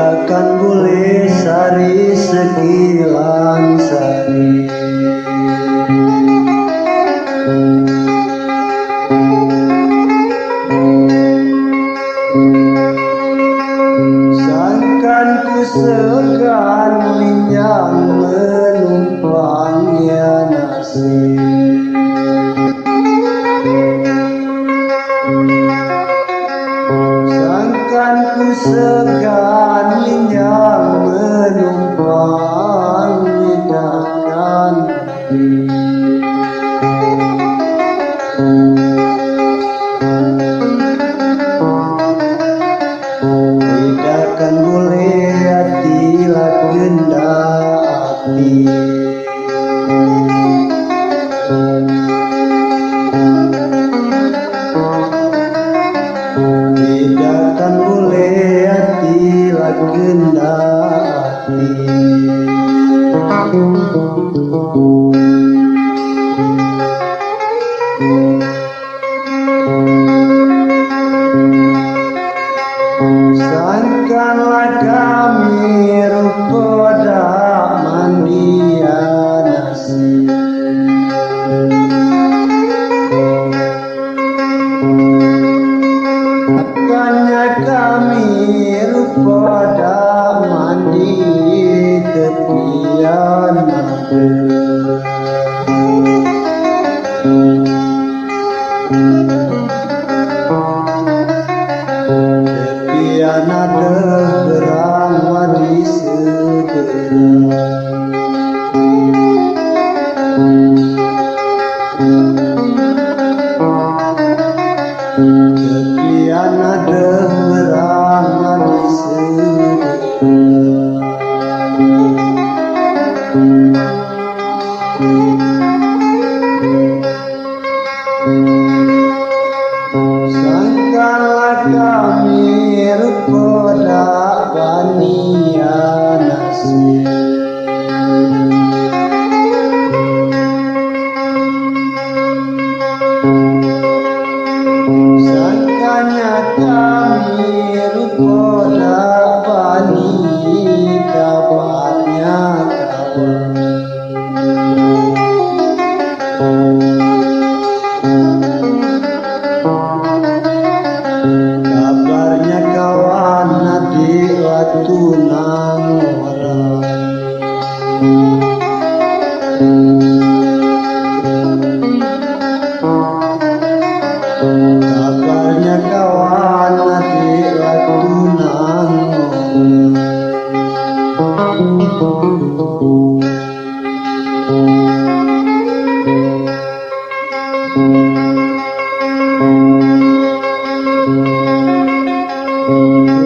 Tidakkan boleh sari sekilan sari. Sangkan ku segan minyak menumpangnya nasib. Sangkan ku segan minyak menumpang hidangkan tidakkan boleh hati lagenda hati. Tidakkan boleh hati lagenda hati. Sangkanlah kami rupa dak mandia nasib. Makanya kami rupa dak mandi tepian nada. Tepian nada berang wadi segera. Tepian nada berang wadi segera. Sangkanlah kami rupa dak bania nasib. Sangkanya kami rupa dak bani kabarnya kawan. Kabarnya kawan adik waktu nang orang. Kabarnya kawan adik waktu nang orang.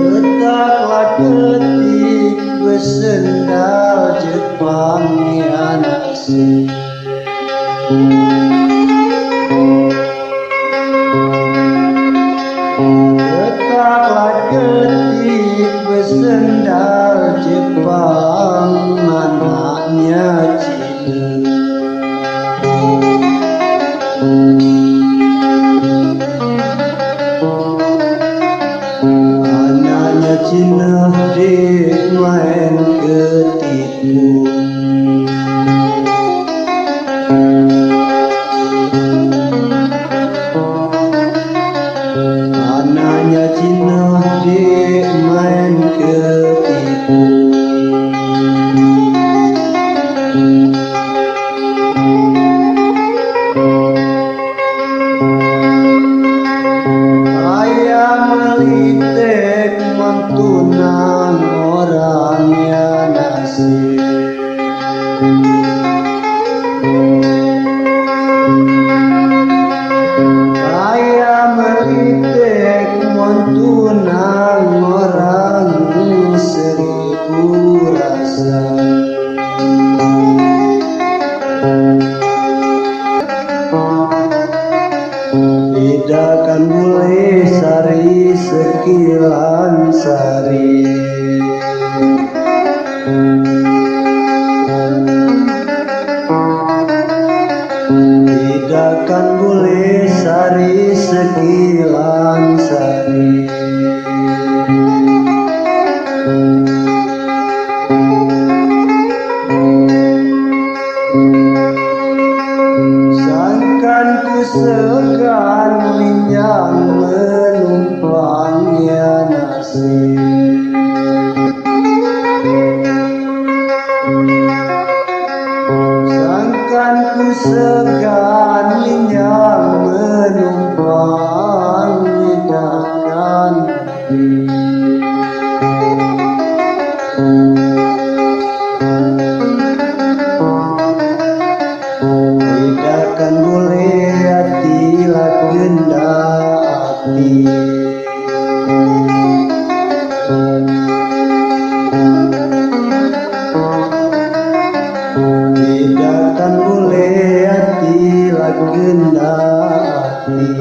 Ketaklah ketik bersendal Jepang ya nasib. Ketaklah ketik bersendal Jepang anaknya Cina. Anaknya Cina dik main ketipu. Anaknya Cina dik main ketipu. Ayah melitek mantunan orangnya nasib. Ayah melitek mantunan orang seribu rasa. Tidakkan boleh sari sekilan sari. Tidakkan boleh sari sekilan sari. Sangkan ku segan yang menumpang hidupkan hidupkan boleh hati lah kendati hidupkan boleh hati lah kendati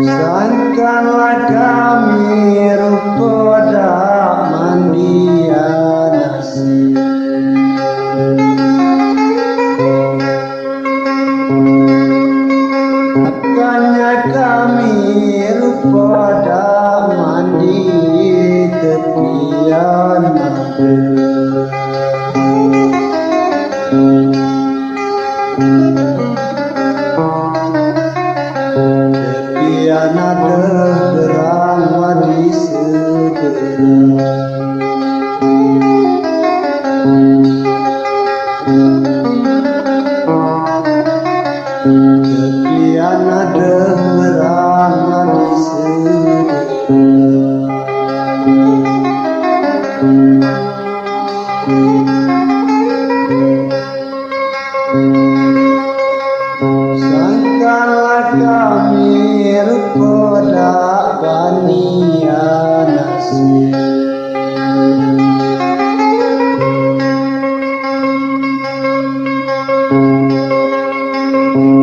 Sangkanlah kami rupa mandian nasib Akannya kami rupa mandi tepian madu Tepian ada berang wadi segera Tepian ada berang wadi segera Sangkanlah kami rupa banian nasib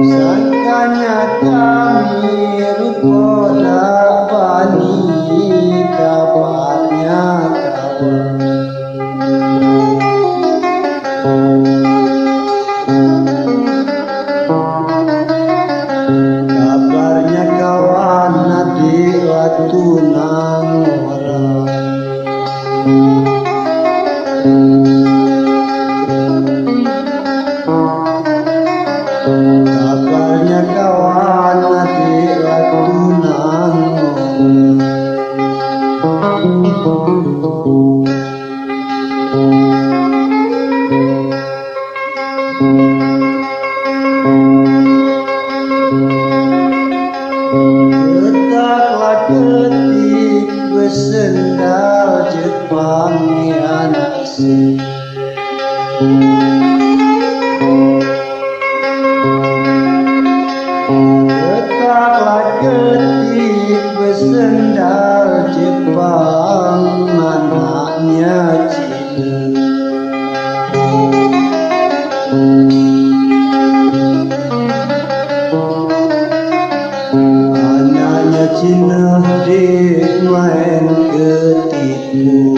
Sangkanya kami rupa bani kabarnya kabar Kabarnya kawan di waktu nang orang Kabarnya kawan di waktu nang Ketaklah ketik bersendal Jepang ya nasib Ketaklah ketik bersendal Jepang anaknya Cina Anaknya Cina dia main ketipu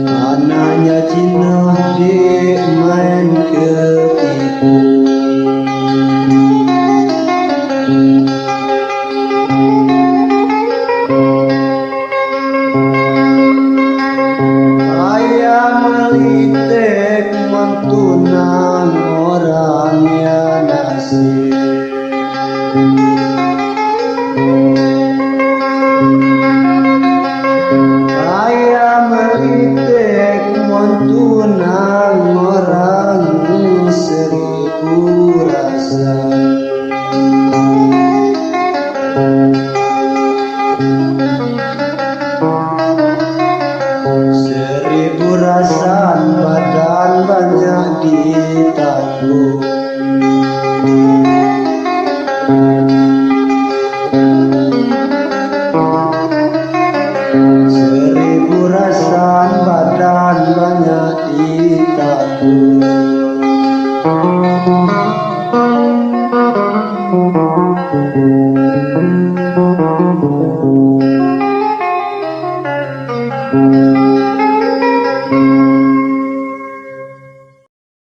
Anaknya Cina dia main ketipu Ayah melitek mantunan orangnya nasib Ayah melitek mantunan orang seribu rasa Seribu rasa badan banyak ditanggung Seribu rasa badan banyak ditanggung Thank you.